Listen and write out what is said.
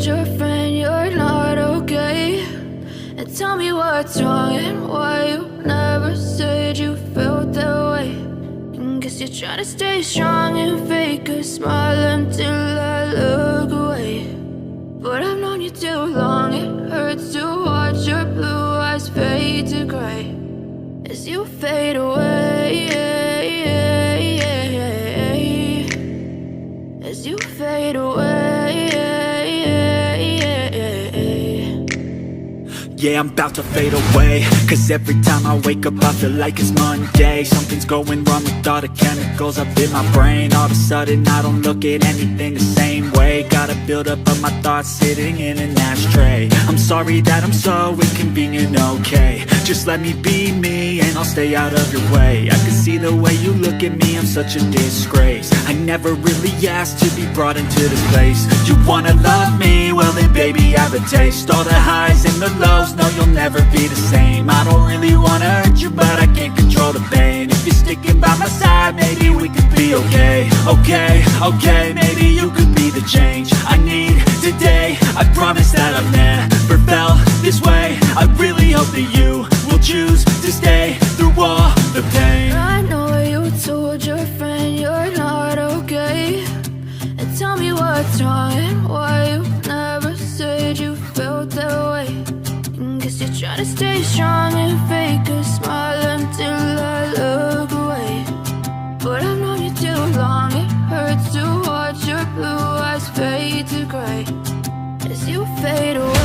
told your friend you're not okay? And tell me what's wrong and why you never said you felt that way. And guess you're trying to stay strong and fake a smile until I look away. But I've known you too long, it hurts to watch your blue eyes fade to gray as you fade away, as you fade away. Yeah, I'm about to fade away, cause every time I wake up I feel like it's Monday. Something's going wrong with all the chemicals up in my brain. All of a sudden I don't look at anything the same way. Got a buildup of my thoughts sitting in an ashtray. I'm sorry that I'm so inconvenient, okay? Just let me be me and I'll stay out of your way. I can see the way you look at me, I'm such a disgrace. I never really asked to be brought into this place. You wanna love me? Well then baby I have a taste. All the highs and the lows, no you'll never be the same. I don't really wanna hurt you but I can't control the pain. If you're sticking by my side maybe we could be okay. Okay, maybe you could be the change I need today. I promise that I've never felt this way. I really hope that you will choose to stay through all the pain. I know you told your friend you're not okay. And tell me what's wrong and why you never said you felt that way. And guess you're trying to stay strong and fake a smile until I look away. But I've known you too long, it hurts to watch your blue eyes fade to gray as you fade away.